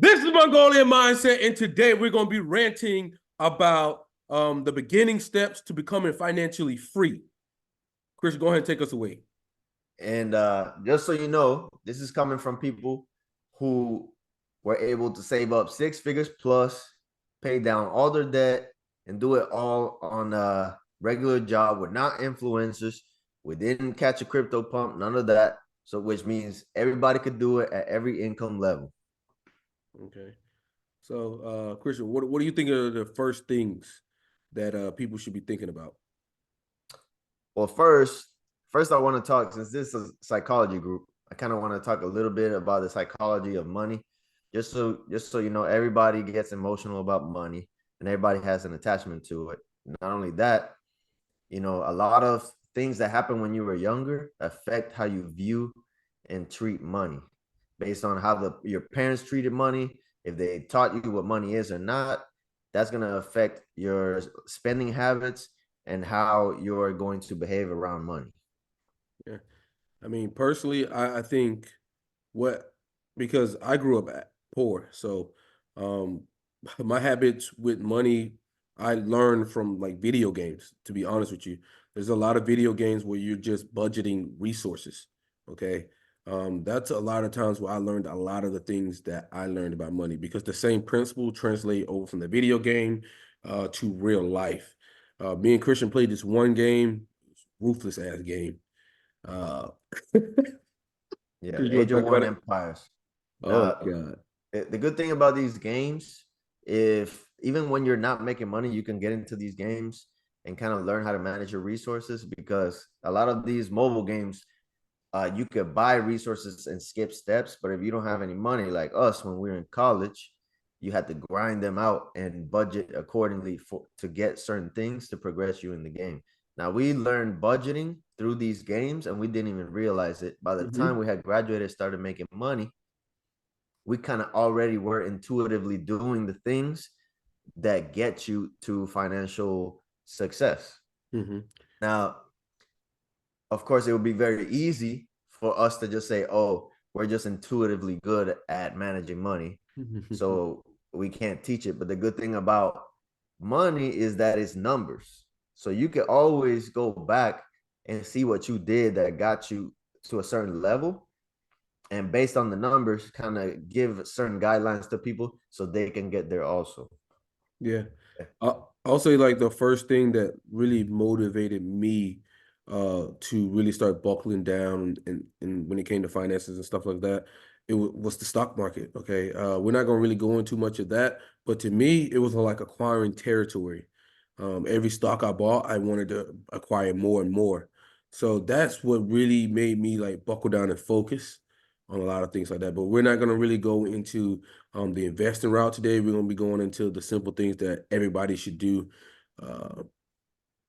This is Mongolian Mindset, and today we're going to be ranting about the beginning steps to becoming financially free. Chris, go ahead and take us away. And just so you know, this is coming from people who were able to save up 6 figures plus, pay down all their debt, and do it all on a regular job. We're not influencers. We didn't catch a crypto pump, none of that. So, which means everybody could do it at every income level. Okay. So, Christian, what do you think are the first things that people should be thinking about? Well, first I want to talk, since this is a psychology group, I kind of want to talk a little bit about the psychology of money. Just so you know, everybody gets emotional about money and everybody has an attachment to it. Not only that, a lot of things that happen when you were younger affect how you view and treat money based on how your parents treated money. If they taught you what money is or not, that's going to affect your spending habits and how you're going to behave around money. Yeah. I mean, personally, I think because I grew up poor. So, um, my habits with money, I learned from like video games, to be honest with you. There's a lot of video games where you're just budgeting resources. Okay. That's a lot of times where I learned a lot of the things that I learned about money because the same principle translate over from the video game to real life. Me and Christian played this one game, ruthless ass game. Uh, Yeah, Chris, you want Age to of talk about One it? Empires. Oh The God. the good thing about these games, if even when you're not making money, you can get into these games and kind of learn how to manage your resources, because a lot of these mobile games, you could buy resources and skip steps, but if you don't have any money, like us when we were in college, you had to grind them out and budget accordingly to get certain things to progress you in the game. Now we learned budgeting through these games and we didn't even realize it. By the time Hmm. we had graduated, started making money, we kind of already were intuitively doing the things that get you to financial success. Hmm. Now, of course, it would be very easy for us to just say, oh, we're just intuitively good at managing money, so we can't teach it. But the good thing about money is that it's numbers. So you can always go back and see what you did that got you to a certain level. And based on the numbers, kind of give certain guidelines to people so they can get there also. Yeah. I'll say like the first thing that really motivated me to really start buckling down and when it came to finances and stuff like that, was the stock market. Okay. We're not gonna really go into much of that, but to me, it was like acquiring territory. Every stock I bought, I wanted to acquire more and more. So that's what really made me like buckle down and focus on a lot of things like that. But we're not gonna really go into the investing route today. We're going to be going into the simple things that everybody should do. Uh,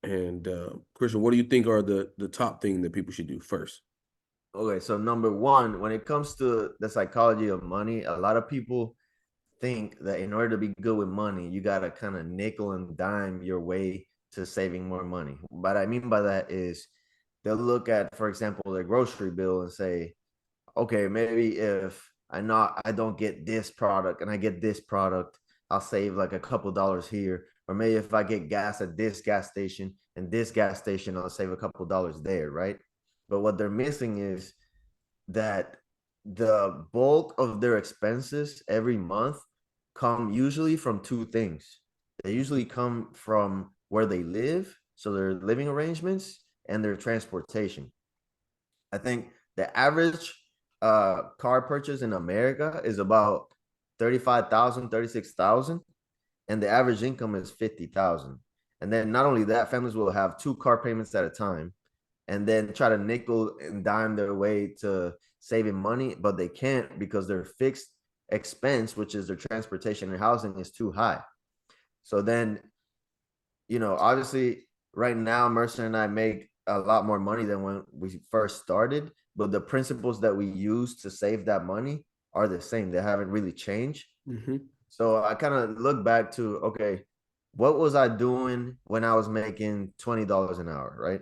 and Christian, what do you think are the top thing that people should do first? Okay, so number one, when it comes to the psychology of money, a lot of people think that in order to be good with money, you got to kind of nickel and dime your way to saving more money. What I mean by that is they'll look at, for example, their grocery bill and say, okay, maybe if I don't get this product and I get this product, I'll save like a couple dollars here. Or maybe if I get gas at this gas station and this gas station, I'll save a couple dollars there, right? But what they're missing is that the bulk of their expenses every month come usually from two things. They usually come from where they live, so their living arrangements and their transportation. I think the average car purchase in America is about 35,000, 36,000, and the average income is 50,000. And then not only that, families will have two car payments at a time and then try to nickel and dime their way to saving money, but they can't because their fixed expense, which is their transportation and housing, is too high. So then, obviously, right now, Mercer and I make a lot more money than when we first started, but the principles that we use to save that money are the same. They haven't really changed. Mm-hmm. So I kind of look back to, okay, what was I doing when I was making $20 an hour, right?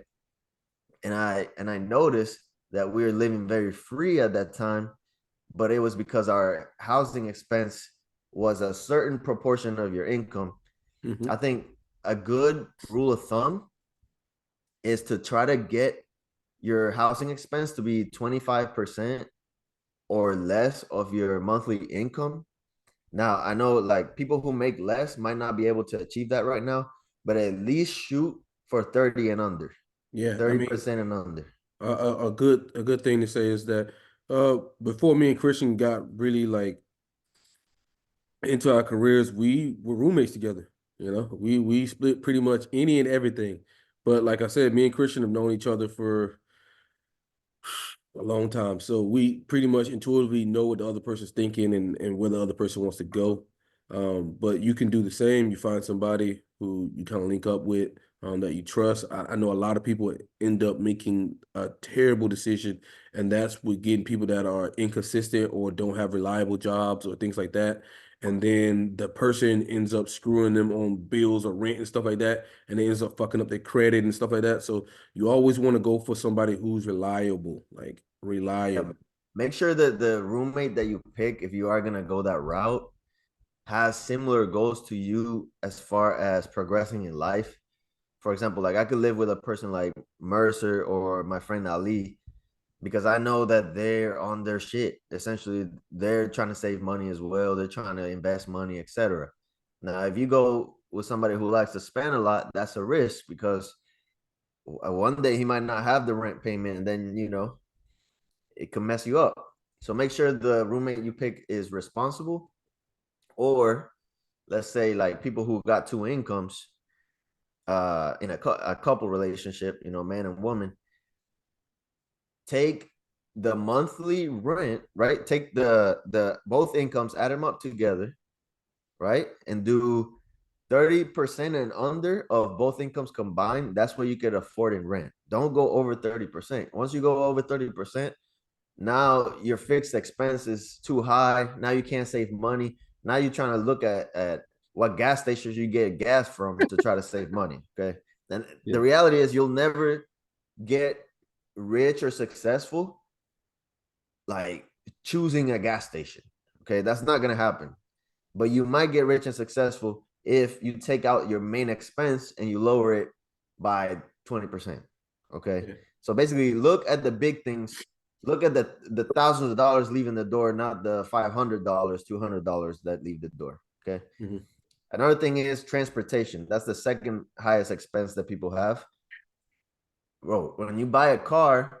And I noticed that we were living very free at that time, but it was because our housing expense was a certain proportion of your income. I Hmm. think a good rule of thumb is to try to get your housing expense to be 25% or less of your monthly income. Now, I know like people who make less might not be able to achieve that right now, but at least shoot for 30 and under, Yeah, I mean, 30% and under. a good thing to say is that before me and Christian got really like into our careers, we were roommates together. We split pretty much any and everything. But like I said, me and Christian have known each other for a long time. So we pretty much intuitively know what the other person's thinking and where the other person wants to go. But you can do the same. You find somebody who you kind of link up with, that you trust. I know a lot of people end up making a terrible decision, and that's with getting people that are inconsistent or don't have reliable jobs or things like that. And then the person ends up screwing them on bills or rent and stuff like that, and it ends up fucking up their credit and stuff like that. So you always want to go for somebody who's reliable, like Yeah, reliable. make sure that the roommate that you pick, if you are gonna go that route, has similar goals to you as far as progressing in life. For example, like I could live with a person like Mercer or my friend Ali because I know that they're on their shit. Essentially, they're trying to save money as well. They're trying to invest money, etc. Now, if you go with somebody who likes to spend a lot, that's a risk because one day he might not have the rent payment, and then it can mess you up. So make sure the roommate you pick is responsible, or let's say like people who got two incomes in a couple relationship, man and woman, take the monthly rent, right? Take the both incomes, add them up together, right? And do 30% and under of both incomes combined. That's what you could afford in rent. Don't go over 30%. Once you go over 30%, now your fixed expense is too high. Now you can't save money. Now you're trying to look at what gas stations you get gas from to try to save money. Okay. And Yeah. the reality is you'll never get rich or successful like choosing a gas station. Okay. That's not gonna happen. But you might get rich and successful if you take out your main expense and you lower it by 20%. Okay. Yeah. So basically look at the big things. Look at the thousands of dollars leaving the door, not the $500, $200 that leave the door. Okay. Hmm. Another thing is transportation. That's the second highest expense that people have. Bro, when you buy a car,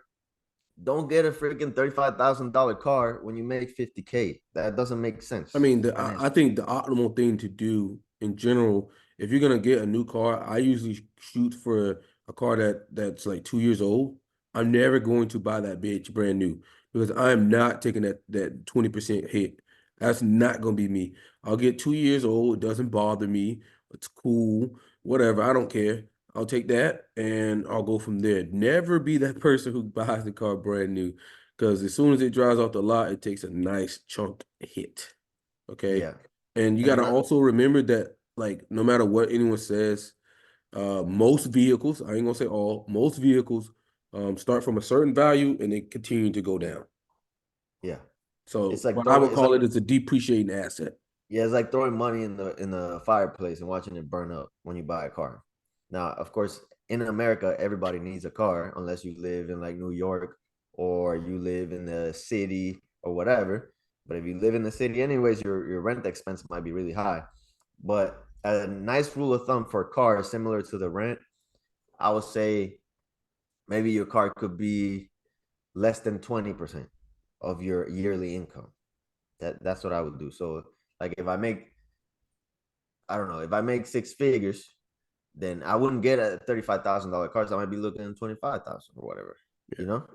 don't get a freaking $35,000 car when you make 50K. That doesn't make I sense mean, I financially. think the optimal thing to do in general, if you're gonna get a new car, I usually shoot for a car that's like 2 years old. I'm never going to buy that bitch brand new because I am not taking that 20% hit. That's not gonna be me. I'll get 2 years old. It doesn't bother me. It's cool. Whatever. I don't care. I'll take that and I'll go from there. Never be that person who buys the car brand new because as soon as it drives off the lot, it takes a nice chunk hit. Okay. Yeah. And you And got to another, also remember that, like, no matter what anyone says, most vehicles, I ain't gonna say all, most vehicles start from a certain value and they continue to go down. yeah. So It's like what I throwing would it's call like it is a depreciating asset. yeah, it's like throwing money in the fireplace and watching it burn up when you buy a car. Now, of course, in America, everybody needs a car unless you live in like New York or you live in the city or whatever. But if you live in the city anyways, your rent expense might be really high. But a nice rule of thumb for cars, similar to the rent, I would say maybe your car could be less than 20% of your yearly income. That's what I would do. So like if I make I don't know, if I make six figures, then I wouldn't get a $35,000 car. So I might be looking at 25,000 or whatever, Yeah. you know?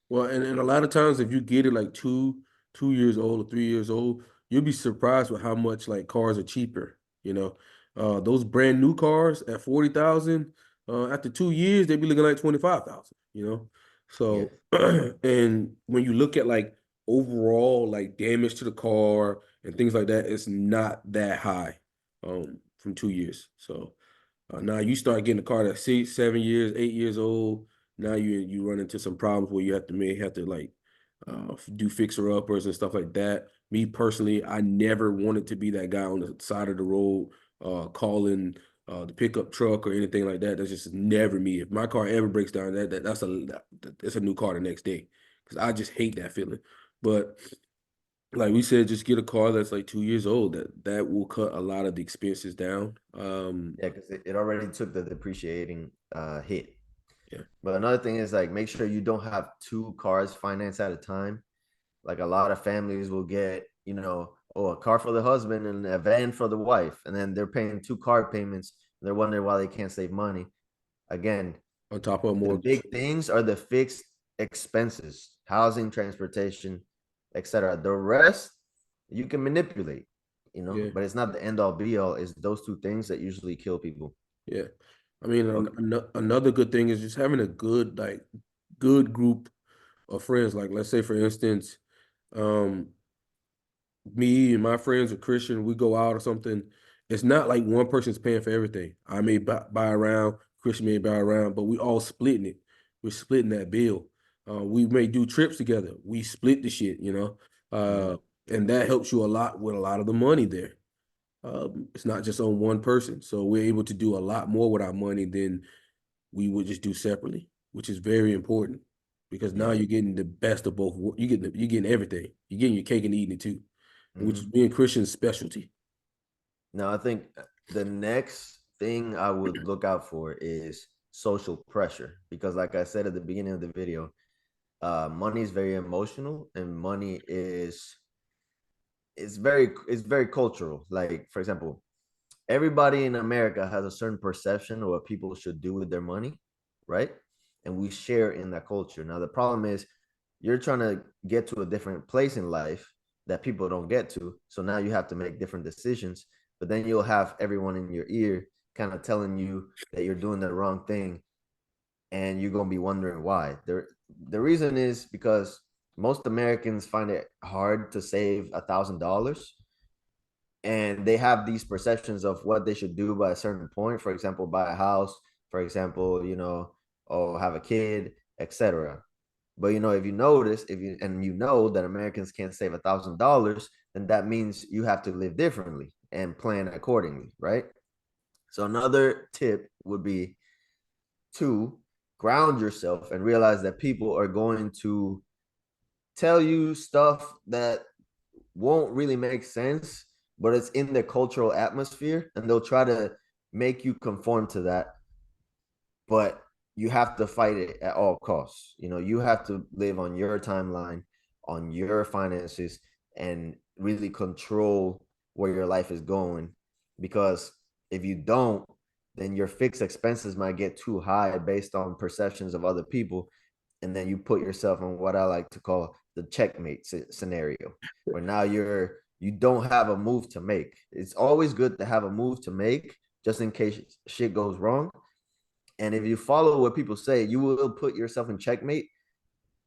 Well, and a lot of times if you get it like 2 years old or 3 years old, you'll be surprised with how much like cars are cheaper. Those brand new cars at 40,000, after 2 years, they'd be looking like 25,000, Yeah. So and when you look at like overall like damage to the car and things like that, it's not that high from 2 years. So now you start getting a car that's 6, 7 years, 8 years old. Now you run into some problems where you may have to like do fixer uppers and stuff like that. Me personally, I never wanted to be that guy on the side of the road calling the pickup truck or anything like that. That's just never me. If my car ever breaks down, that's a new car the next day because I just hate that feeling. But like we said, just get a car that's like 2 years old. That will cut a lot of the expenses down. Yeah, because it already took the depreciating hit. Yeah, But another thing is like make sure you don't have two cars financed at a time. Like a lot of families will get, oh, a car for the husband and a van for the wife, and then they're paying two car payments. They're wondering why they can't save money. Again, on top of a the mortgage. big things are the fixed expenses, housing, transportation, etc. The rest you can manipulate, Yeah, but it's not the end all be all. It's those two things that usually kill people. yeah. I mean, Okay. another good thing is just having a good group of friends. Like, let's say, for instance, um, me and my friends are Christian, we go out or something. It's not like one person's paying for everything. I may buy around, Christian may buy around, but we all splitting it. We're splitting that bill. We may do trips together. We split the shit, Mhm. and that helps you a lot with a lot of the money there. It's not just on one person, so we're able to do a lot more with our money than we would just do separately, which is very important because now Yeah. you're getting the best of both. You're getting everything. You're getting your cake and eating it too, which is Mhm. being Christian's specialty. Now, I think the next thing I would look out for is social pressure because, like I said at the beginning of the video, money is very emotional, and money is it's very cultural. Like, for example, everybody in America has a certain perception of what people should do with their money, right? And we share in that culture. Now, the problem is you're trying to get to a different place in life that people don't get to. So now you have to make different decisions, but then you'll have everyone in your ear kind of telling you that you're doing the wrong thing, and you're going to be wondering why. The reason is because most Americans find it hard to save $1,000, and they have these perceptions of what they should do by a certain point. For example, buy a house, for example, or have a kid, etc. But if you notice, if you and you know that Americans can't save $1,000, then that means you have to live differently and plan accordingly, right? So another tip would be to ground yourself and realize that people are going to tell you stuff that won't really make sense, but it's in the cultural atmosphere, and they'll try to make you conform to that. But you have to fight it at all costs. You have to live on your timeline, on your finances, and really control where your life is going. Because if you don't, then your fixed expenses might get too high based on perceptions of other people. And then you put yourself in what I like to call the checkmate scenario, where now you don't have a move to make. It's always good to have a move to make just in case shit goes wrong. And if you follow what people say, you will put yourself in checkmate,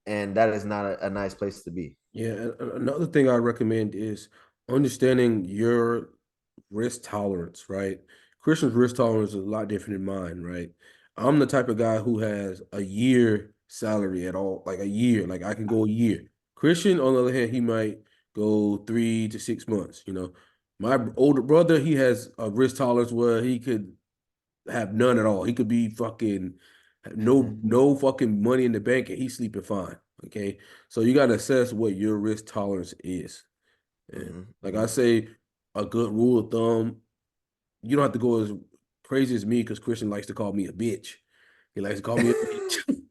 and that is not a nice place to be. Yeah, another thing I recommend is understanding your risk tolerance, right? Christian's risk tolerance is a lot different than mine, right? I'm the type of guy who has a year salary at all, like a year, like I can go a year. Christian, on the other hand, he might go 3 to 6 months, My older brother, he has a risk tolerance where he could have none at all. He could be fucking no fucking money in the bank and he's sleeping fine. Okay. So you gotta assess what your risk tolerance is. And like I say, a good rule of thumb, you don't have to go as crazy as me because Christian likes to call me a bitch. He likes to call me a bitch.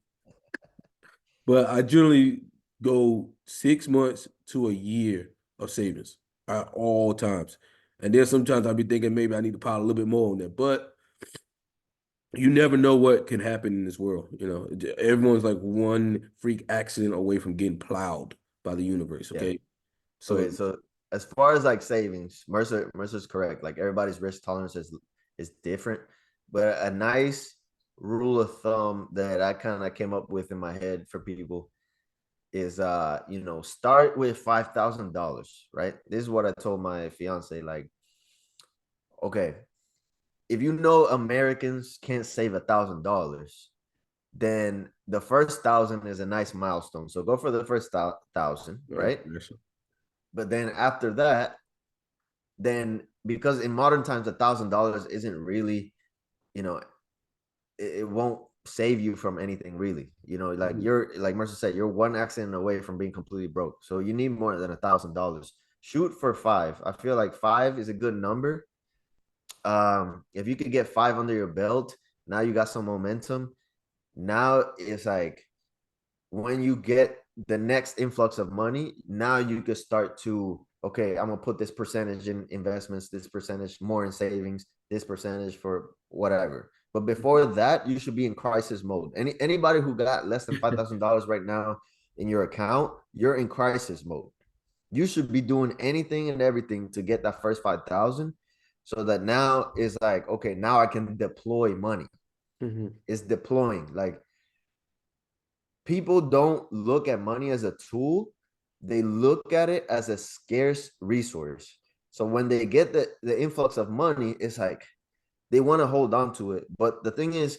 But I generally go 6 months to a year of savings at all times. And then sometimes I'll be thinking maybe I need to pile a little bit more on there. But you never know what can happen in this world. Everyone's like one freak accident away from getting plowed by the universe. Yeah. Okay. So Okay. So as far as like savings, Mercer's correct. Like everybody's risk tolerance is different, but a nice rule of thumb that I kind of came up with in my head for people is start with $5,000, right? This is what I told my fiance. Like, okay, if you know Americans can't save $1,000, then the first 1,000 is a nice milestone. So go for the first 1,000, right? But then after that, then because in modern times, $1,000 isn't really, you know, it won't save you from anything really. You know, like you're like Mercer said, you're one accident away from being completely broke. So you need more than $1,000. Shoot for 5. I feel like 5 is a good number. If you could get 5 under your belt, now you got some momentum. Now it's like when you get the next influx of money, now you could start to, okay, I'm gonna put this percentage in investments, this percentage more in savings, this percentage for whatever. But before that, you should be in crisis mode. Anybody who got less than $5,000 right now in your account, you're in crisis mode. You should be doing anything and everything to get that first 5,000, so that now is like, okay, now I can deploy money. It's deploying. Like, people don't look at money as a tool, they look at it as a scarce resource. So when they get the influx of money, it's like they want to hold on to it. But the thing is,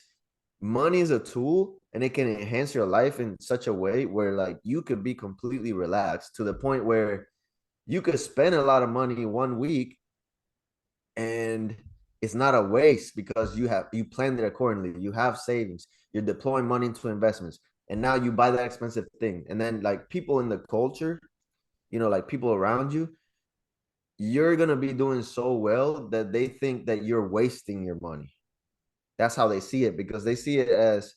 money is a tool and it can enhance your life in such a way where like you could be completely relaxed to the point where you could spend a lot of money 1 week and it's not a waste because you planned it accordingly. You have savings, you're deploying money into investments, and now you buy that expensive thing. And then like people in the culture, like people around you, you're gonna be doing so well that they think that you're wasting your money. That's how they see it, because they see it as,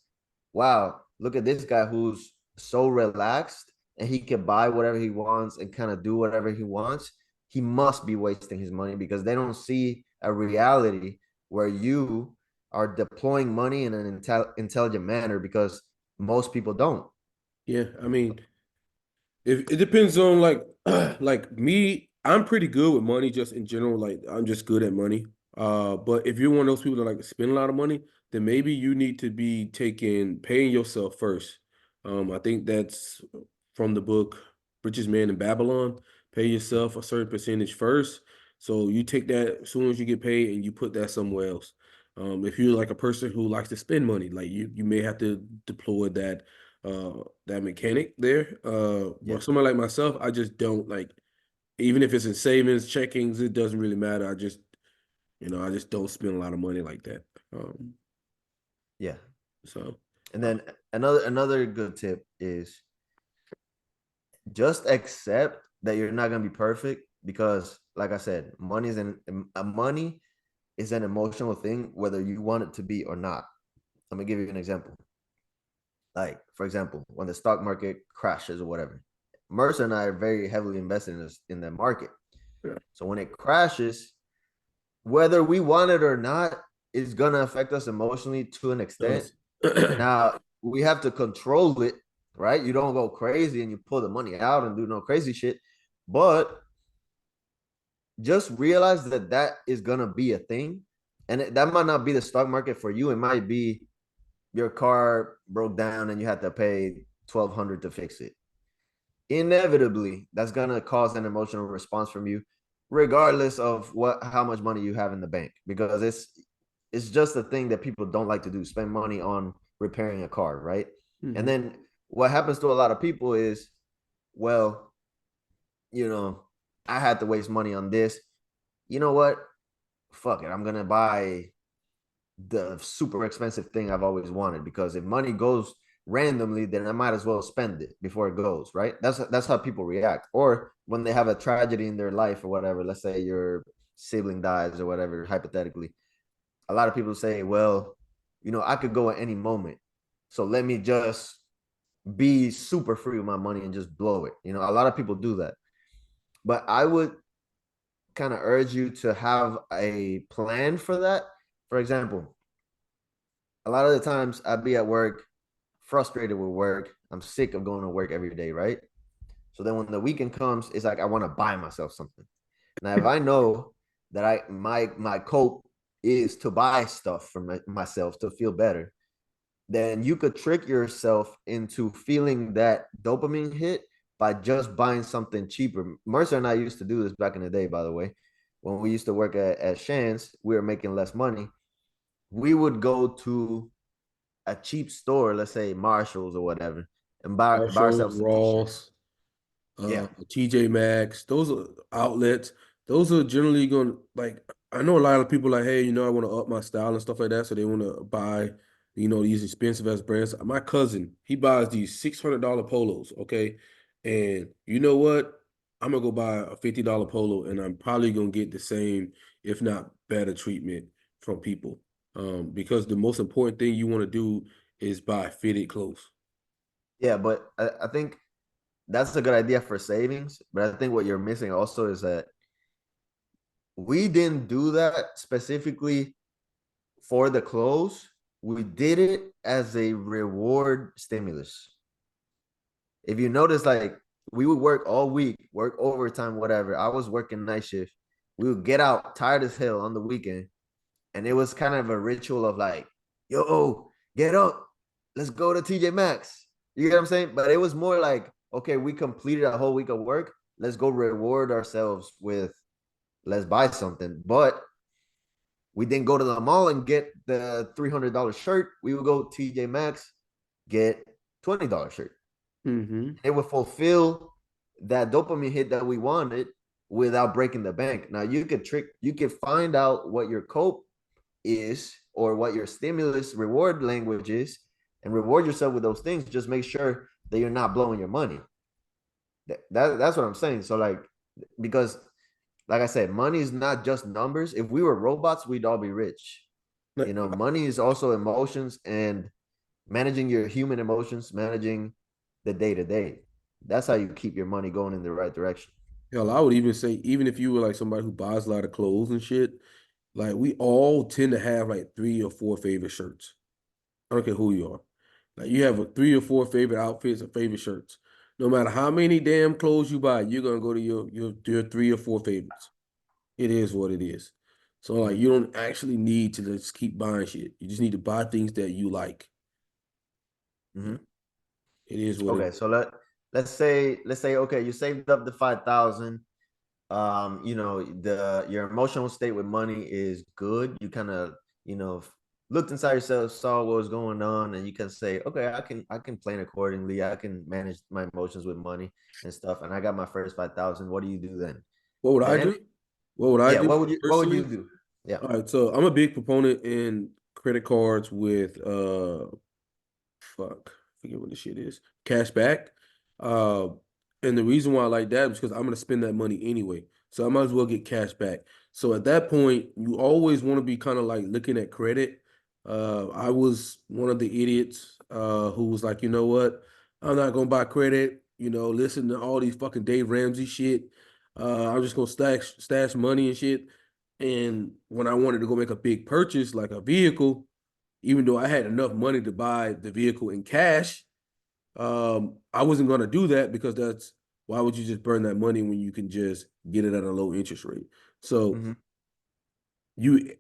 wow, look at this guy who's so relaxed and he can buy whatever he wants and kind of do whatever he wants. He must be wasting his money, because they don't see a reality where you are deploying money in an intelligent manner, because most people don't. Yeah, I mean, if it depends on like me, I'm pretty good with money just in general. Like I'm just good at money. But if you're one of those people that like to spend a lot of money, then maybe you need to be paying yourself first. I think that's from the book Richest Man in Babylon. Pay yourself a certain percentage first. So you take that as soon as you get paid and you put that somewhere else. If you're like a person who likes to spend money, like you may have to deploy that mechanic there. Yeah. But somebody like myself, I just don't like, even if it's in savings, checkings, it doesn't really matter. I just don't spend a lot of money like that. Um, Yeah. so And uh, then another good tip is just accept that you're not gonna be perfect, because like I said, money is an emotional thing, whether you want it to be or not. Let me give you an example. Like, for example, when the stock market crashes or whatever, Mercer and I are very heavily invested in the market. yeah, So when it crashes, whether we want it or not, it's gonna affect us emotionally to an extent. does. Now we have to control it, right? You don't go crazy and you pull the money out and do no crazy shit, but just realize that that is gonna be a thing, and that might not be the stock market for you. It might be your car broke down and you had to pay 1,200 to fix it. Inevitably, that's gonna cause an emotional response from you, regardless of how much money you have in the bank, because it's just a thing that people don't like to do: spend money on repairing a car, right? And Mhm. then what happens to a lot of people is, well, you know, I had to waste money on this. You know what? Fuck it. I'm gonna buy the super expensive thing I've always wanted, because if money goes randomly, then I might as well spend it before it goes, right? That's how people react. Or when they have a tragedy in their life or whatever, let's say your sibling dies or whatever, hypothetically, a lot of people say, well, I could go at any moment. So let me just be super free with my money and just blow it. A lot of people do that. But I would kind of urge you to have a plan for that. For example, a lot of the times I'd be at work, frustrated with work. I'm sick of going to work every day, right? So then when the weekend comes, it's like I want to buy myself something. Now, if I know that my cope is to buy stuff for myself to feel better, then you could trick yourself into feeling that dopamine hit by just buying something cheaper. Mercer and I used to do this back in the day, by the way. When we used to work at Shands, we were making less money. We would go to a cheap store, let's say Marshalls or whatever, and buy Marshalls, ourselves some t-shirts. Ross, Yeah. TJ Maxx, those are outlets. Those are generally going to like. I know a lot of people like, hey, I want to up my style and stuff like that, so they want to buy, these expensive ass brands. My cousin, he buys these $600 polos, okay, and you know what? I'm gonna go buy a $50 polo, and I'm probably gonna get the same, if not better, treatment from people. Because the most important thing you want to do is buy fitted clothes. Yeah, but I think that's a good idea for savings. But I think what you're missing also is that we didn't do that specifically for the clothes. We did it as a reward stimulus. If you notice, like we would work all week, work overtime, whatever. I was working night shift. We would get out tired as hell on the weekend. And it was kind of a ritual of like, yo, get up. Let's go to TJ Maxx. You get what I'm saying? But it was more like, okay, we completed a whole week of work. Let's go reward ourselves with let's buy something. But we didn't go to the mall and get the $300 shirt. We would go TJ Maxx, get $20 shirt. Mm-hmm. It would fulfill that dopamine hit that we wanted without breaking the bank. Now you could find out what your cope is or what your stimulus reward language is and reward yourself with those things. Just make sure that you're not blowing your money. That's what I'm saying. So like, because like I said, money is not just numbers. If we were robots, we'd all be rich. Like, Money is also emotions and managing your human emotions, managing the day to day. That's how you keep your money going in the right direction. hell, I would even say, even if you were like somebody who buys a lot of clothes and shit, like we all tend to have like 3 or 4 favorite shirts. I don't care who you are. Like you have 3 or 4 favorite outfits or favorite shirts. No matter how many damn clothes you buy, you're gonna go to your 3 or 4 favorites. It is what it is. So like Mm-hmm. you don't actually need to just keep buying shit. You just need to buy things that you like. Mm-hmm. It is what it Okay, is. so let's say okay, you saved up the 5,000. The your emotional state with money is good. You kind of looked inside yourself, saw what was going on, and you can say, okay, I can plan accordingly. I can manage my emotions with money and stuff. And I got my first 5,000. What do you do then? What would I Then do? What would I yeah, do what would you personally? do? Yeah. All right, so I'm a big proponent in credit cards with fuck, I forget what the shit is. Cash back. Uh, and the reason why I like that is because I'm gonna spend that money anyway. So I might as well get cash back. So at that point, you always want to be kind of like looking at credit. I was one of the idiots who was like, you know what? I'm not gonna buy credit. Listen to all these fucking Dave Ramsey shit. I'm just gonna stash money and shit. And when I wanted to go make a big purchase, like a vehicle, even though I had enough money to buy the vehicle in cash, I wasn't going to do that because why would you just burn that money when you can just get it at a low interest rate? So Mm-hmm. you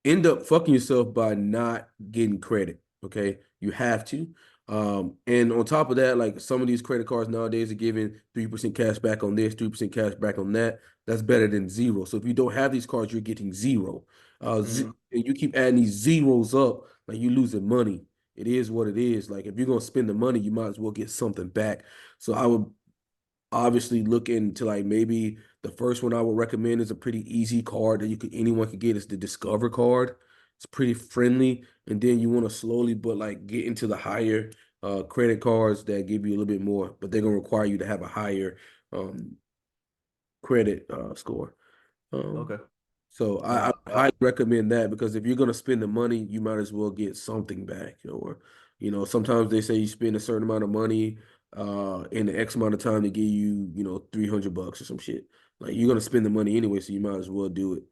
end up fucking yourself by not getting credit. Okay, you have to. And on top of that, like some of these credit cards nowadays are giving 3% cash back on this, 3% cash back on that. That's better than zero. So if you don't have these cards, you're getting zero. Mm-hmm. And you keep adding these zeros up, like you're losing money. It is what it is. Like if you're gonna spend the money, you might as well get something back. So I would obviously look into like maybe the first one I would recommend is a pretty easy card that anyone could get is the Discover card. It's pretty friendly, and then you want to slowly but like get into the higher credit cards that give you a little bit more, but they're gonna require you to have a higher um, credit score. Um, Okay. so I Now, highly recommend that because if you're gonna spend the money, you might as well get something back. Or, sometimes they say you spend a certain amount of money in the X amount of time to give you, $300 or some shit. Like you're gonna spend the money anyway, so you might as well do it.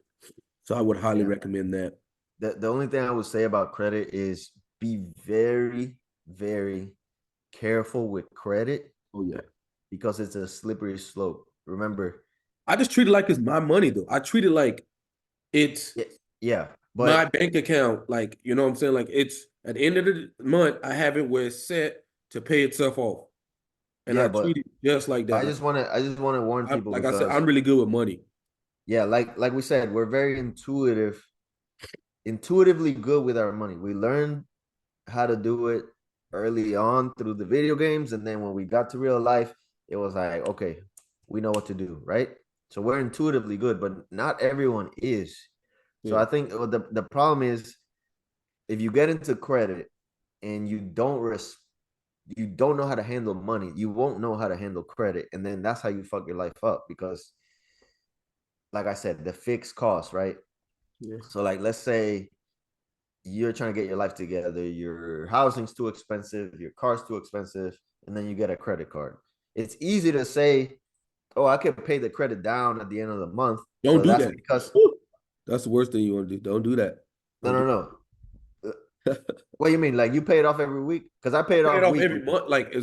So I would highly yeah. recommend that. The only thing I would say about credit is be very, very careful with credit Oh yeah. because it's a slippery slope. Remember, I just treat it like it's my money though. I treat it like it's yeah, yeah, my but bank account. Like, you know what I'm saying? Like it's at the end of the month, I have it where it's set to pay itself off. And I yeah, treat but it just like that. I just want to warn people Like I said, because I'm really good with money. yeah, like we said, we're very intuitively good with our money. We learn how to do it early on through the video games, and then when we got to real life, it was like, okay, we know what to do, right? So we're intuitively good, but not everyone is. So Yeah. I think the problem is if you get into credit and you don't know how to handle money, you won't know how to handle credit, and then that's how you fuck your life up because, like I said, the fixed cost, right? Yeah. So like, let's say you're trying to get your life together, your housing's too expensive, your car's too expensive, and then you get a credit card. It's easy to say, oh, I can pay the credit down at the end of the month, Don't but do that's that. because Woo. That's the worst thing you want to do. Don't do that. no, Don't no, do no. that. What do you mean? Like you pay it off every week? Because I I pay it pay it off off every weekly. month. Like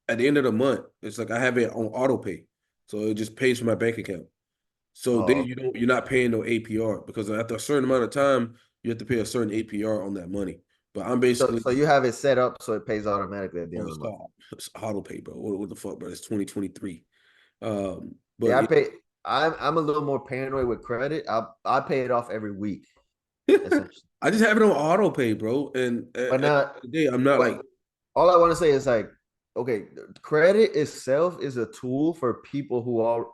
at the end of the month. It's like I have it on auto pay. So it just pays for my bank account. So then Oh, you're not paying no APR because after a certain amount of time, you have to pay a certain APR on that money. But I'm so basically so you have it set up so it pays automatically at the end oh, of the month. stop. It's auto pay, bro. What the fuck, bro? It's 2023. But Yeah, I yeah. pay. I'm a little more paranoid with credit. I pay it off every week, essentially. I just have it on auto pay, bro. And But at the end not of the day, I'm not what like all I want to say is like, okay, credit itself is a tool for people who are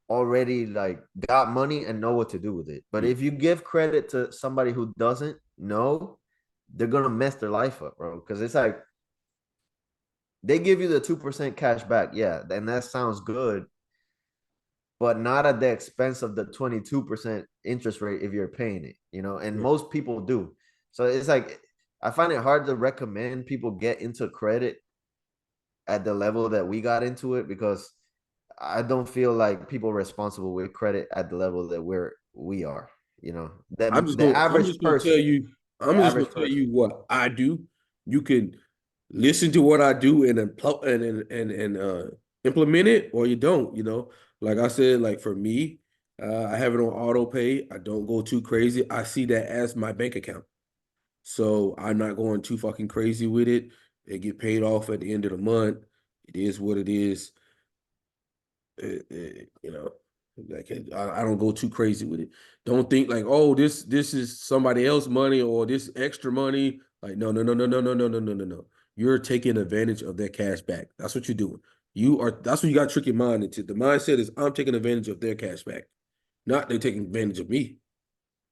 already like got money and know what to do with it. But yeah, if you give credit to somebody who doesn't know, they're gonna mess their life up, bro. Because it's like they give you the 2% cash back, yeah, and that sounds good, but not at the expense of the 22% interest rate if you're paying it, and yeah. most people do. So it's like I find it hard to recommend people get into credit at the level that we got into it because I don't feel like people responsible with credit at the level that we are, the I'm average just gonna tell person, you, the I'm just gonna average tell person. you what I do. You can listen to what I do and implement it, or you don't. Like I said, like for me, I have it on auto pay. I don't go too crazy. I see that as my bank account, so I'm not going too fucking crazy with it. It get paid off at the end of the month. It is what it is. Like I don't go too crazy with it. Don't think like, oh, this is somebody else money or this extra money. Like, no, no, no, no, no, no, no, no, no, no, no. You're taking advantage of their cash back. That's what you're doing. That's what you got to trick your mind into. The mindset is I'm taking advantage of their cash back, not they're taking advantage of me.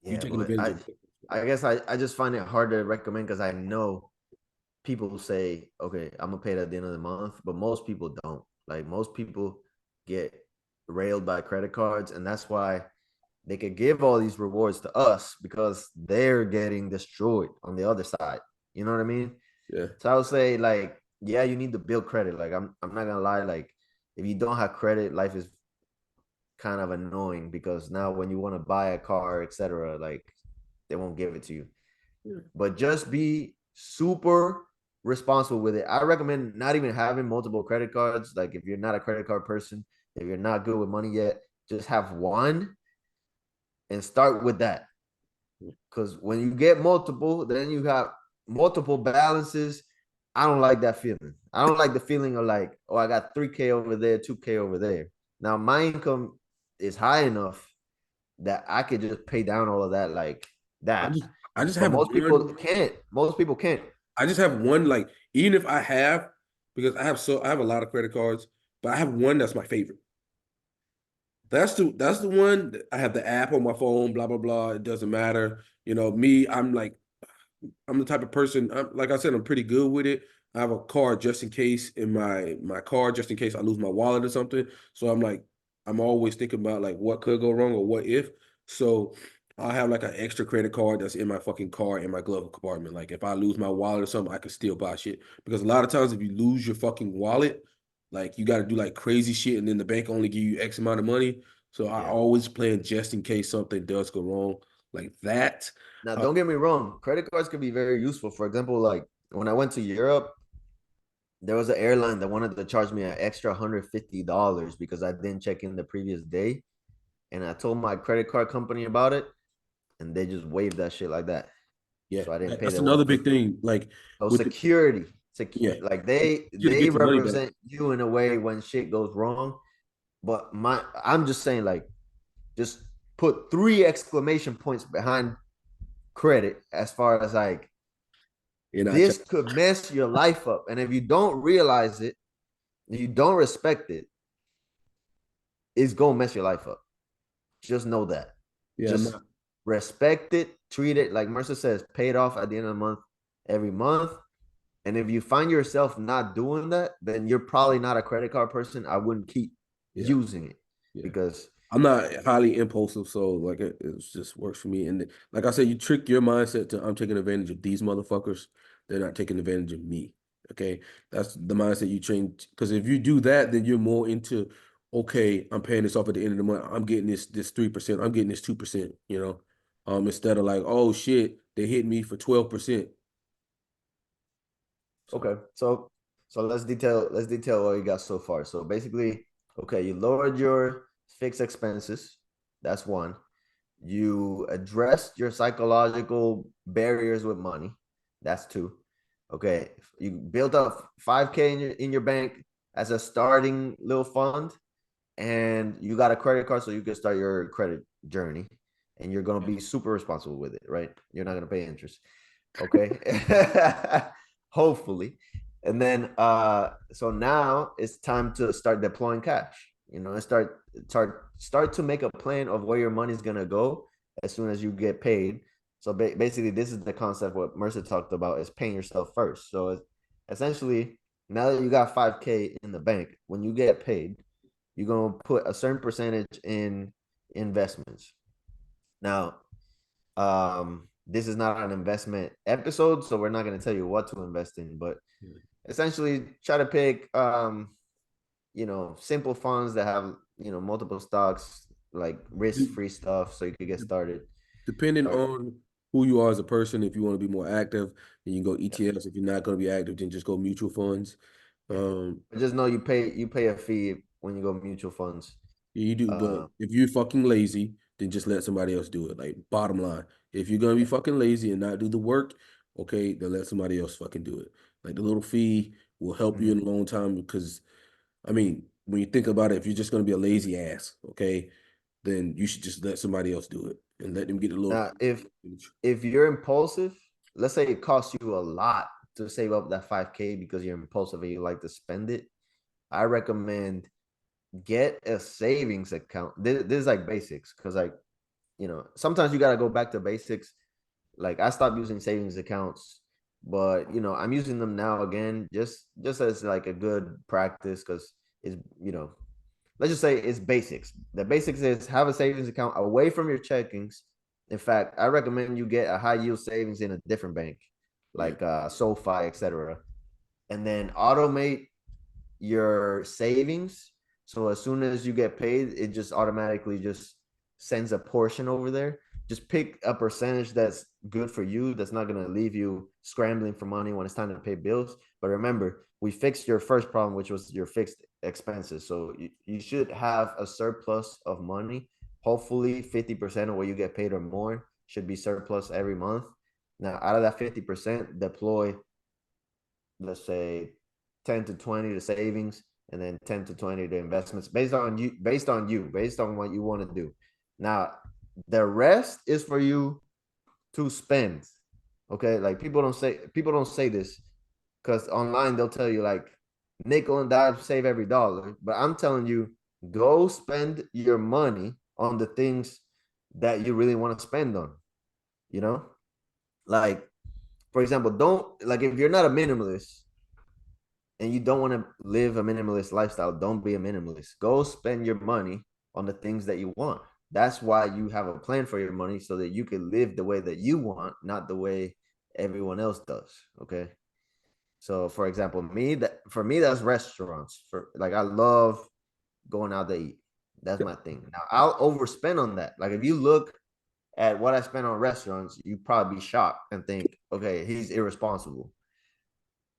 You Yeah, taking but advantage I of I guess I just find it hard to recommend because I know people say, okay, I'm gonna pay it at the end of the month, but most people don't. Like most people get railed by credit cards, and that's why they could give all these rewards to us because they're getting destroyed on the other side. You know what I mean? yeah. So I would say, like, yeah, you need to build credit. Like, I'm not gonna lie, like, if you don't have credit, life is kind of annoying because now when you want to buy a car, etc., like they won't give it to you. Yeah. But just be super responsible with it. I recommend not even having multiple credit cards. Like if you're not a credit card person, if you're not good with money yet, just have one and start with that. Because when you get multiple, then you have multiple balances. I don't like that feeling. I don't like the feeling of like, oh, I got 3K over there, 2K over there. Now my income is high enough that I could just pay down all of that like I that. just I just But have most people one. can't. Most people can't. I just have one, like, even if I have, because I have a lot of credit cards, but I have one that's my favorite. That's the one that I have the app on my phone, blah blah blah. It doesn't matter. Me, I'm the type of person, like I said, I'm pretty good with it. I have a card just in case in my car, just in case I lose my wallet or something. So I'm always thinking about like what could go wrong or what if. So I have like an extra credit card that's in my fucking car in my glove compartment. Like if I lose my wallet or something, I can still buy shit. Because a lot of times if you lose your fucking wallet, like you got to do like crazy shit, and then the bank only give you X amount of money. So I Yeah. always plan just in case something does go wrong like that. Now, Uh, don't get me wrong. Credit cards could be very useful. For example, like when I went to Europe, there was an airline that wanted to charge me an extra $150 because I didn't check in the previous day. And I told my credit card company about it, and they just waived that shit like that. Yeah, So I didn't pay that's the another big 150. thing. Like So with the, security, yeah, like you to they get your money back. represent you in a way when shit goes wrong. But I'm just saying, like, just put three exclamation points behind credit as far as like And I try. This could mess your life up. And if you don't realize it, if you don't respect it, it's gonna mess your life up. Just know that. Yeah, I'm Just not. respect it, treat it like Mercer says, pay it off at the end of the month every month. And if you find yourself not doing that, then you're probably not a credit card person. I wouldn't keep Yeah, using it yeah. because I'm not highly impulsive, so like it just works for me. And like I said, you trick your mindset to I'm taking advantage of these motherfuckers. They're not taking advantage of me. Okay, that's the mindset you train. Because if you do that, then you're more into, okay, I'm paying this off at the end of the month. I'm getting this 3%. I'm getting this 2%. Instead of like, oh shit, they hit me for 12%. So okay. So let's detail what you got so far. So basically, okay, you lowered your fixed expenses. That's one. You addressed your psychological barriers with money. That's two. Okay. You built up 5K in your bank as a starting little fund, and you got a credit card so you can start your credit journey. And you're gonna be super responsible with it, right? You're not gonna pay interest. Okay. Hopefully. And then so now it's time to start deploying cash. And start to make a plan of where your money is gonna go as soon as you get paid. So basically, this is the concept what Mercer talked about is paying yourself first. So it's essentially, now that you got 5K in the bank, when you get paid, you're gonna put a certain percentage in investments. Now, this is not an investment episode, so we're not going to tell you what to invest in, but essentially try to pick simple funds that have multiple stocks, like risk-free stuff, so you could get started. depending Sorry. on who you are as a person, if you want to be more active, then you go Yeah. ETFs. If you're not going to be active, then just go mutual funds. Yeah. Um, But just know you pay a fee when you go mutual funds. yeah, you do, but Uh, if you're fucking lazy, then just let somebody else do it. Like bottom line, if you're gonna be yeah. fucking lazy and not do the work, okay, then let somebody else fucking do it. Like the little fee will help you in Mhm. the long time because I mean, when you think about it, if you're just gonna be a lazy ass, okay, then you should just let somebody else do it and let them get a little. Now, if you're impulsive, let's say it costs you a lot to save up that 5K because you're impulsive and you like to spend it, I recommend get a savings account. This is like basics because like sometimes you gotta go back to basics. Like I stopped using savings accounts, but I'm using them now again, just as like a good practice because it's let's just say it's basics. The basics is have a savings account away from your checkings. In fact, I recommend you get a high yield savings in a different bank, Yeah, like SoFi, etc. And then automate your savings. So as soon as you get paid, it just automatically just sends a portion over there. Just pick a percentage that's good for you, that's not going to leave you scrambling for money when it's time to pay bills. But remember, we fixed your first problem, which was your fixed expenses. So you should have a surplus of money. Hopefully, 50% of what you get paid or more should be surplus every month. Now, out of that 50%, deploy, let's say, 10 to 20 to savings, and then 10 to 20 to investments based on what you want to do. Now, the rest is for you to spend. Okay, like people don't say this because online they'll tell you like nickel and dime save every dollar, but I'm telling you, go spend your money on the things that you really want to spend on. You know, like for example, don't like if you're not a minimalist and you don't want to live a minimalist lifestyle, don't be a minimalist. Go spend your money on the things that you want. That's why you have a plan for your money so that you can live the way that you want, not the way everyone else does. Okay. So for example, for me, that's restaurants. For like I love going out to eat. That's my thing. Now I'll overspend on that. Like if you look at what I spend on restaurants, you probably be shocked and think, okay, he's irresponsible.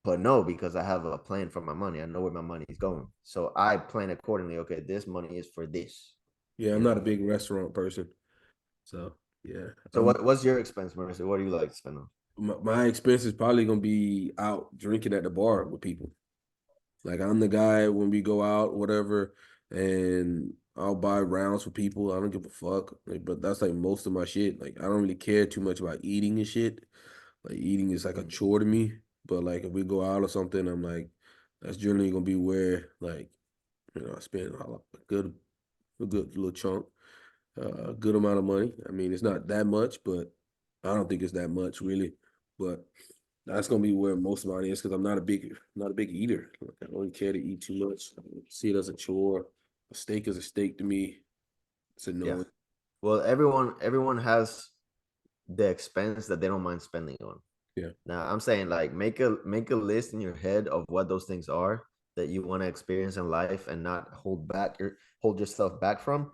But no, because I have a plan for my money. I know where my money is going. So I plan accordingly. Okay, this money is for this, yeah, I'm you not a know. big restaurant person, so yeah. So what's your expense, Marissa? What do you like to spend on? My expense is probably gonna be out drinking at the bar with people. Like I'm the guy when we go out, whatever, and I'll buy rounds for people. I don't give a fuck. Like, but that's like most of my shit. Like I don't really care too much about eating and shit. Like eating is like a Mm. chore to me. But like if we go out or something, I'm like, that's generally gonna be where like I spend a good little chunk, a good amount of money. I mean, it's not that much, but I don't think it's that much really. But that's gonna be where most of mine is because I'm not a big eater. Like, I don't really care to eat too much. I see it as a chore. A steak is a steak to me. It's Yeah. annoying. Well, everyone has the expense that they don't mind spending on. Yeah. Now, I'm saying like make a list in your head of what those things are that you want to experience in life and not hold yourself back from,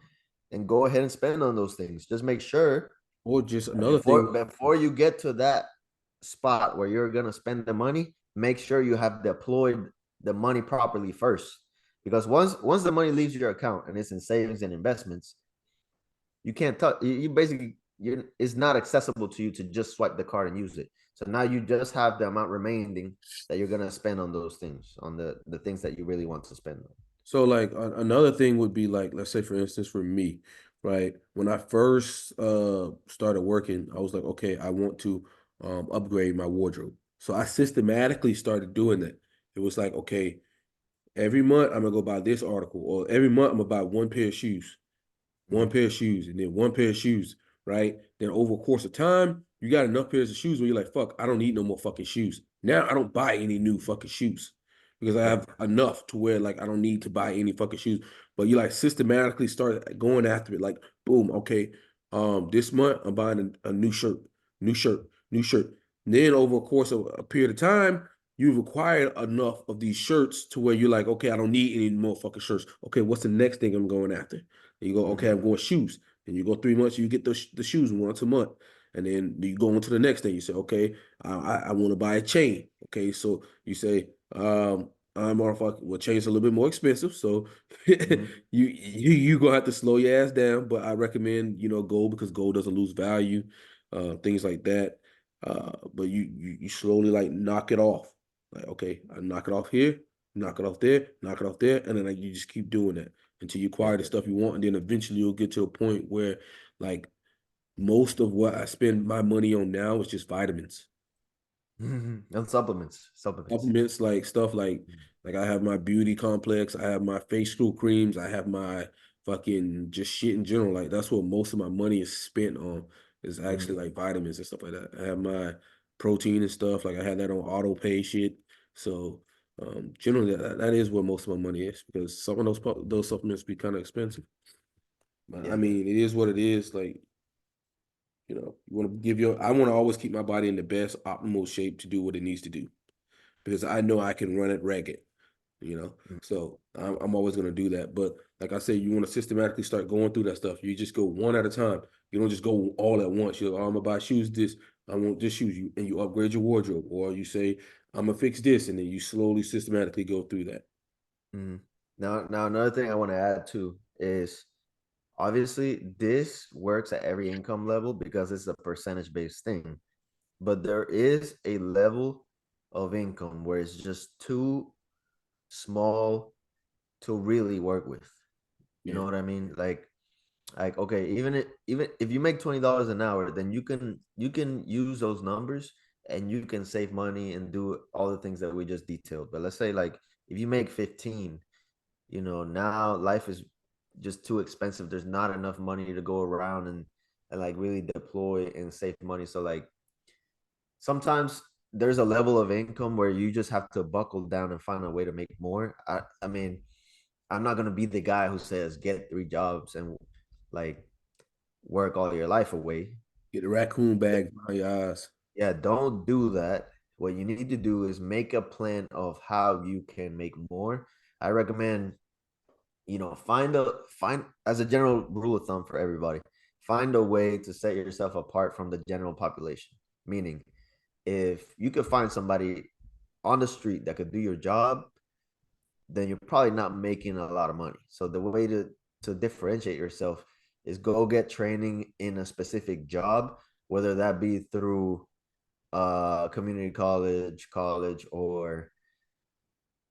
and go ahead and spend on those things. Just make sure Or just that another thing. before you get to that spot where you're gonna spend the money, make sure you have deployed the money properly first. Because once the money leaves your account and it's in savings and investments, you can't touch. You basically it's not accessible to you to just swipe the card and use it. So now you just have the amount remaining that you're gonna spend on those things, on the things that you really want to spend on. So like another thing would be like, let's say for instance for me, right? When I first started working, I was like, okay, I want to upgrade my wardrobe. So I systematically started doing that. It was like, okay, every month I'm gonna go buy this article, or every month I'm gonna buy one pair of shoes, one Mm-hmm. pair of shoes, and then one pair of shoes, right? Then over a course of time, you got enough pairs of shoes where you're like, fuck, I don't need no more fucking shoes. Now I don't buy any new fucking shoes because I Yep. have enough to where like I don't need to buy any fucking shoes. But you like systematically start going after it, like boom, okay, this month I'm buying a new shirt, new shirt, new shirt. And then over a course of a period of time, you've acquired enough of these shirts to where you're like, okay, I don't need any more fucking shirts. Okay, what's the next thing I'm going after? And you go, okay, Mm-hmm. I'm going shoes. And you go 3 months, you get the shoes once a month. And then you go on to the next thing. You say, okay, I want to buy a chain. Okay, so you say, I'm motherfucker. Well, chain's a little bit more expensive, so Mm-hmm. you gonna have to slow your ass down. But I recommend gold because gold doesn't lose value, things like that. But you slowly like knock it off. Like okay, I knock it off here, knock it off there, knock it off there, and then like you just keep doing that until you acquire Yep. the stuff you want, and then eventually you'll get to a point where like most of what I spend my money on now is just vitamins. Mm-hmm. And supplements. Supplements like stuff like I have my beauty complex, I have my facial creams, I have my fucking just shit in general. Like that's what most of my money is spent on is Mm-hmm. actually like vitamins and stuff like that. I have my protein and stuff, like I had that on auto pay shit. So generally that is where most of my money is because some of those supplements be kind of expensive. But I Yeah. mean it is what it is. Like you want to give I want to always keep my body in the best optimal shape to do what it needs to do because I know I can run it ragged, you know. So I'm always going to do that. But like I said, you want to systematically start going through that stuff. You just go one at a time. You don't just go all at once. You're like, oh, I'm gonna buy shoes. I want this shoes. And you upgrade your wardrobe, or you say I'm gonna fix this, and then you slowly, systematically go through that. Mm-hmm. Now another thing I want to add too is obviously this works at every income level because it's a percentage based thing, but there is a level of income where it's just too small to really work with. You Yeah, know what I mean? Like okay, even if you make $20 an hour, then you can use those numbers and you can save money and do all the things that we just detailed. But let's say like if you make 15, now life is just too expensive. There's not enough money to go around and like really deploy and save money. So like sometimes there's a level of income where you just have to buckle down and find a way to make more. I mean, I'm not gonna be the guy who says get 3 jobs and like work all your life away. get the raccoon bags behind your eyes. Yeah, don't do that. What you need to do is make a plan of how you can make more. I recommend, find as a general rule of thumb for everybody, find a way to set yourself apart from the general population. Meaning, if you could find somebody on the street that could do your job, then you're probably not making a lot of money. So the way to differentiate yourself is go get training in a specific job, whether that be through community college, or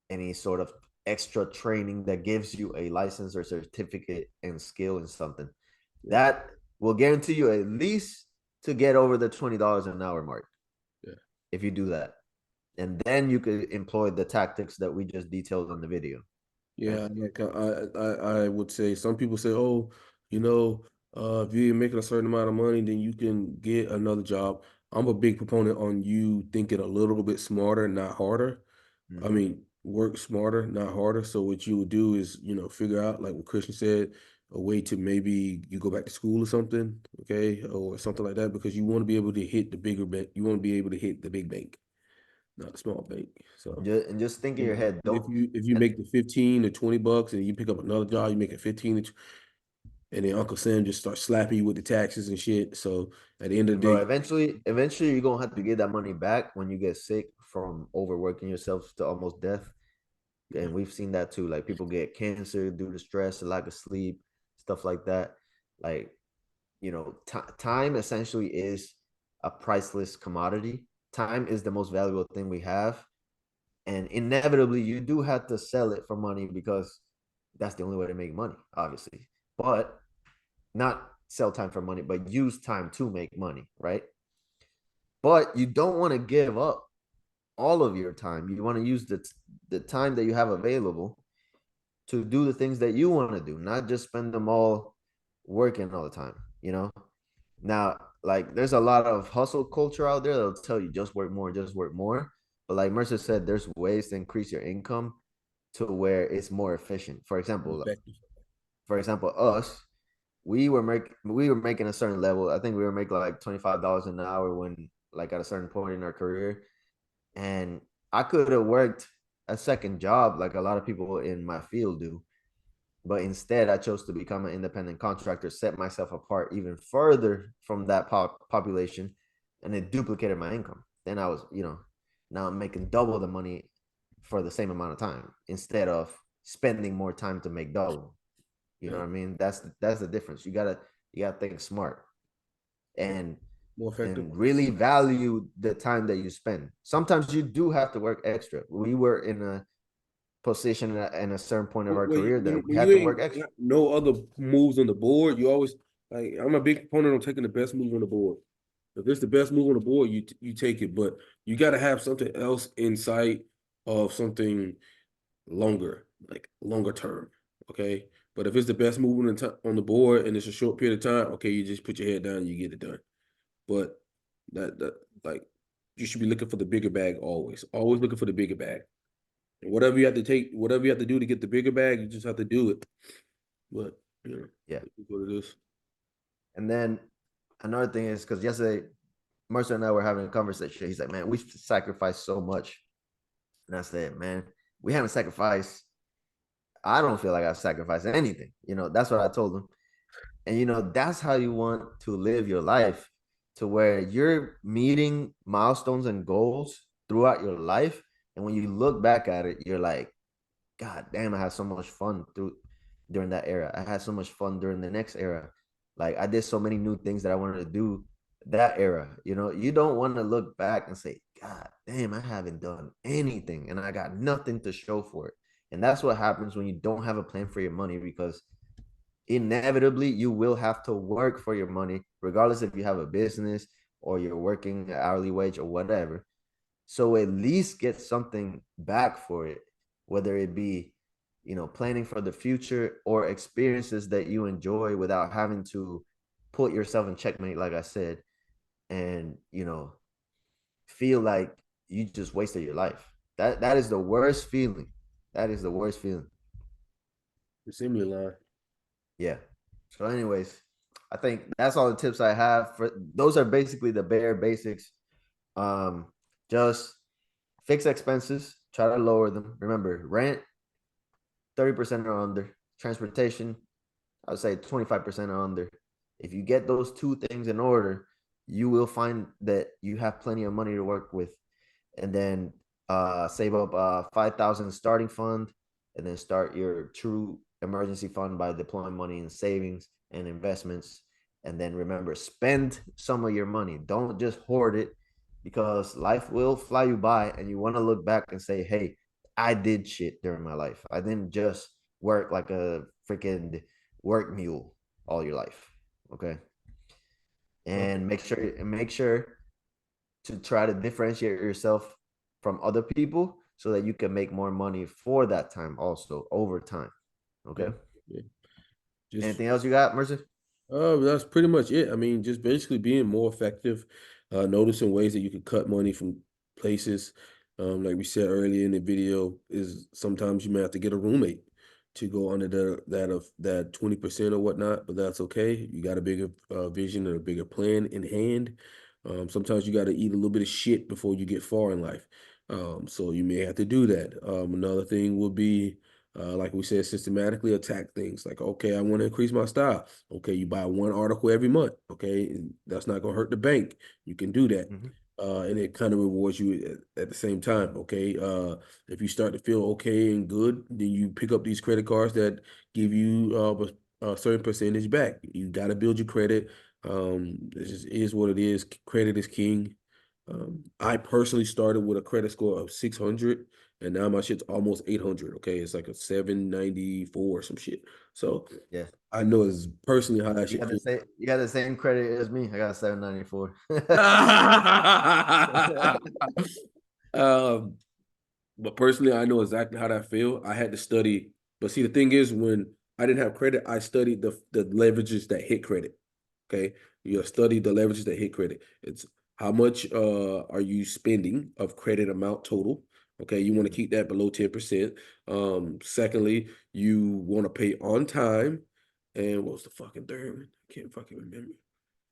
any sort of extra training that gives you a license or certificate and skill in something Yeah, that will guarantee you at least to get over the $20 an hour mark. yeah. if you do that. And then you could employ the tactics that we just detailed on the video. Okay. Yeah, like I would say some people say, oh, you know, if you're making a certain amount of money, then you can get another job. I'm a big proponent on you thinking a little bit smarter, not harder. I Mm-hmm. mean, work smarter, not harder. So what you would do is, figure out, like what Christian said, a way to maybe you go back to school or something, okay, or something like that, because you want to be able to hit the bigger bank. You want to be able to hit the big bank, not the small bank. So. And just think in And your head, if don't. you And make the 15 or 20 bucks and you pick up another job, you make it 15 and then Uncle Sam just starts slapping you with the taxes and shit. So at the end of bro, the day, eventually you're gonna have to get that money back when you get sick from overworking yourself to almost death. yeah, And we've seen that too. Like people get cancer due to stress, a lack of sleep, stuff like that. Like, time essentially is a priceless commodity. Time is the most valuable thing we have. And inevitably, you do have to sell it for money because that's the only way to make money, obviously. But not sell time for money, but use time to make money, right? But you don't want to give up all of your time. You want to use the time that you have available to do the things that you want to do, not just spend them all working all the time, you know? Now, like there's a lot of hustle culture out there that'll tell you just work more, just work more. But like Mercer said, there's ways to increase your income to where it's more efficient. effective. For example, us, we were making a certain level. I think we were making like $25 an hour when like at a certain point in our career. And I could have worked a second job like a lot of people in my field do. But instead, I chose to become an independent contractor, set myself apart even further from that population, and it duplicated my income. Then I was, now I'm making double the money for the same amount of time instead of spending more time to make double. You know Yeah, what I mean? That's the difference. You gotta think smart and more effective. really value the time that you spend. Sometimes you do have to work extra. We were in a position at a certain point of our Wait, career when, that we when you had to ain't work extra. got no other moves on the board, you always like. I'm a big proponent on taking the best move on the board. If it's the best move on the board, you take it, but you got to have something else in sight of something longer, like longer term. Okay, but if it's the best move on the board and it's a short period of time, okay, you just put your head down and you get it done. But that like you should be looking for the bigger bag always. Always looking for the bigger bag. And whatever you have to take, whatever you have to do to get the bigger bag, you just have to do it. But Yeah. it is what it is. And then another thing is because yesterday Mercer and I were having a conversation. He's like, "Man, we sacrificed so much," and I said, "Man, we haven't sacrificed. I don't feel like I've sacrificed anything." That's what I told him. And that's how you want to live your life, to where you're meeting milestones and goals throughout your life, and when you look back at it, you're like, God damn, I had so much fun during that era. I had so much fun during the next era. Like I did so many new things that I wanted to do that era. You don't want to look back and say, God damn, I haven't done anything and I got nothing to show for it. And that's what happens when you don't have a plan for your money, because inevitably you will have to work for your money, regardless if you have a business or you're working hourly wage or whatever. So at least get something back for it, whether it be, planning for the future or experiences that you enjoy without having to put yourself in checkmate, like I said, and, feel like you just wasted your life. That is the worst feeling. That is the worst feeling. It's in your line. Yeah. So, anyways, I think that's all the tips I have. For those are basically the bare basics. Um, just fix expenses, try to lower them. Remember, rent 30% or under. Transportation, I would say 25% or under. If you get those two things in order, you will find that you have plenty of money to work with. And then save up 5,000 starting fund, and then start your true emergency fund by deploying money in savings and investments. And then remember, spend some of your money. Don't just hoard it, because life will fly you by and you want to look back and say, hey, I did shit during my life. I didn't just work like a freaking work mule all your life. Okay. Okay. And make sure to try to differentiate yourself from other people so that you can make more money for that time also over time. Yeah, Okay. yeah. Just Anything else you got, Mercer? that's pretty much it. I mean, just basically being more effective, noticing ways that you can cut money from places. Like we said earlier in the video, is sometimes you may have to get a roommate to go under that 20% or whatnot, but that's okay. You got a bigger vision and a bigger plan in hand. Sometimes you got to eat a little bit of shit before you get far in life. So you may have to do that. Another thing would be like we said, systematically attack things. Like, okay, I want to increase my style. Okay, you buy one article every month. Okay, and that's not gonna hurt the bank. You can do that, Mm-hmm. and it kind of rewards you at the same time. Okay, if you start to feel okay and good, then you pick up these credit cards that give you a certain percentage back. You got to build your credit. This just is what it is. Credit is king. I personally started with a credit score of 600, and now my shit's almost 800. Okay, it's like a 794 or some shit. So Yeah. I know it's personally how that shit feels. You got the same credit as me. I got 794. um, but personally, I know exactly how that feel. I had to study, but see, the thing is, when I didn't have credit, I studied the leverages that hit credit. Okay, you study the leverages that hit credit. It's how much are you spending of credit amount total. Okay, you want to keep that below 10%. Secondly, you want to pay on time. And what was the fucking third one? I can't fucking remember.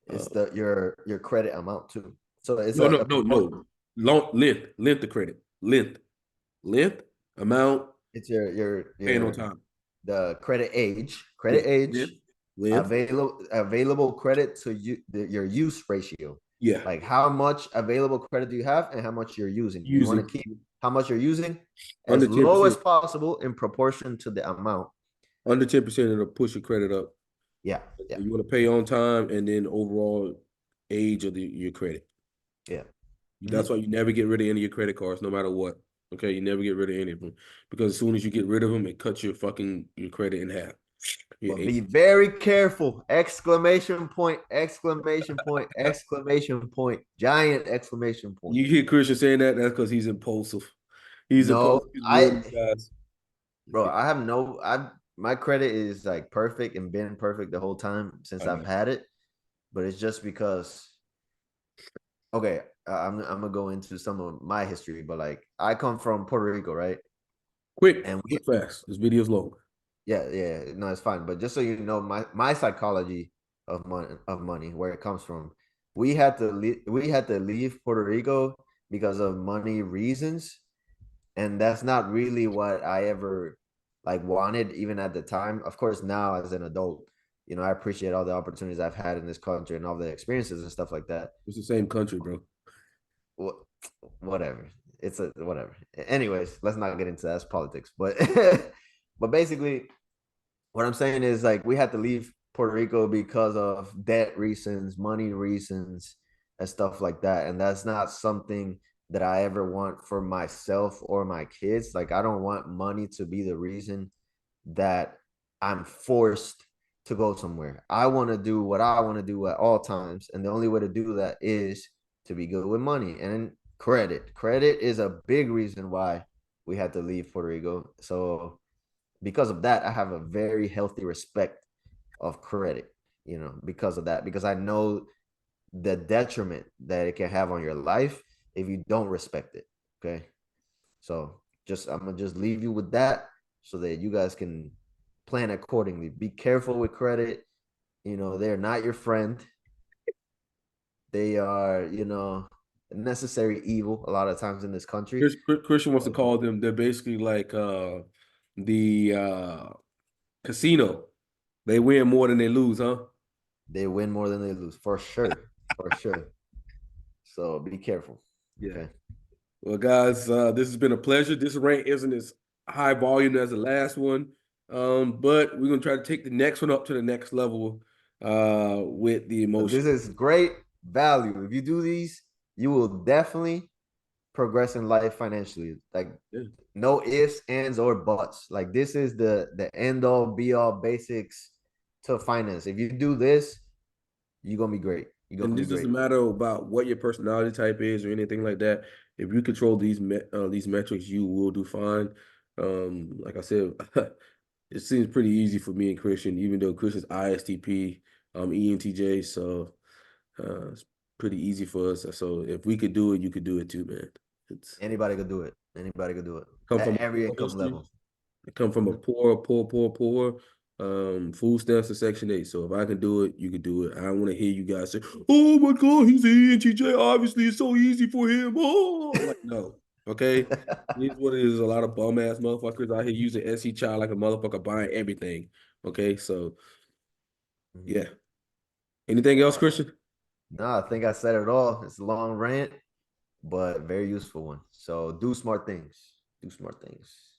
It's the your credit amount too. So it's No, no, a no, no. Long length of credit. Length, amount, it's paying on your time. the Yeah, credit age, length. available credit to you, your use ratio. Yeah, Like how much available credit do you have and how much you're using. You want to using keep how much you're using under as low as 10%. possible in proportion to the amount. Under 10%, it'll push your credit up. Yeah, yeah. You want to pay on time and then overall age of your credit. Yeah. That's Mhm. why you never get rid of any of your credit cards, no matter what. Okay, you never get rid of any of them because as soon as you get rid of them, it cuts your credit in half. Your But be age. very careful. Exclamation point, exclamation point, exclamation point, giant exclamation point. You hear Christian saying that? That's because he's impulsive. He's No, impulsive. He's one of these guys. I have no, I my credit is like perfect and been perfect the whole time since I I've know. had it. But it's just because, okay, I'm gonna go into some of my history, but like I come from Puerto Rico, right? Quick, And we, quick, fast. This video's long. yeah, yeah, no, it's fine. But just so you know, my psychology of money, where it comes from, we had to leave Puerto Rico because of money reasons, and that's not really what I ever like wanted, even at the time. Of course, now as an adult, I appreciate all the opportunities I've had in this country and all the experiences and stuff like that. It's the same country, bro. Whatever. It's a whatever. Anyways, let's not get into that's politics. But but basically, what I'm saying is like we had to leave Puerto Rico because of debt reasons, money reasons, and stuff like that. And that's not something that I ever want for myself or my kids. Like I don't want money to be the reason that I'm forced to go somewhere. I want to do what I want to do at all times. And the only way to do that is to be good with money and credit. Credit is a big reason why we had to leave Puerto Rico. So because of that, I have a very healthy respect of credit, because of that, because I know the detriment that it can have on your life if you don't respect it. Okay. So I'm gonna just leave you with that so that you guys can plan accordingly. Be careful with credit. They're not your friend. They are, a necessary evil a lot of times in this country. Christian wants to So call them. They're basically like the casino. They win more than they lose, huh? they win more than they lose, for sure. For sure. So be careful. Yeah. Okay. Well, guys, this has been a pleasure. This rant isn't as high volume as the last one, but we're gonna try to take the next one up to the next level with the This emotion. is great value. If you do these, you will definitely progress in life financially. Like Yeah. no ifs, ands, or buts. Like this is the end all be all basics to finance. If you do this, you're gonna be great. You're And gonna be this doesn't great. matter about what your personality type is or anything like that. If you control these metrics, you will do fine. Like I said, it seems pretty easy for me and Christian, even though Christian's ISTP, ENTJ, so it's pretty easy for us. So if we could do it, you could do it too, man. It's Anybody could do it. Anybody could do it come at from a every poor income history. level. I come from a Mhm. poor, food stamps to Section 8. So if I can do it, you can do it. I don't want to hear you guys say, "Oh my God, he's an NTJ. Obviously, it's so easy for him." Oh, like no, okay. Here's what it is: a lot of bum ass motherfuckers out here using SC child like a motherfucker buying everything. Okay, so Mhm. yeah. Anything else, Christian? No, I think I said it all. It's a long rant, but very useful one. So do smart things. Do smart things.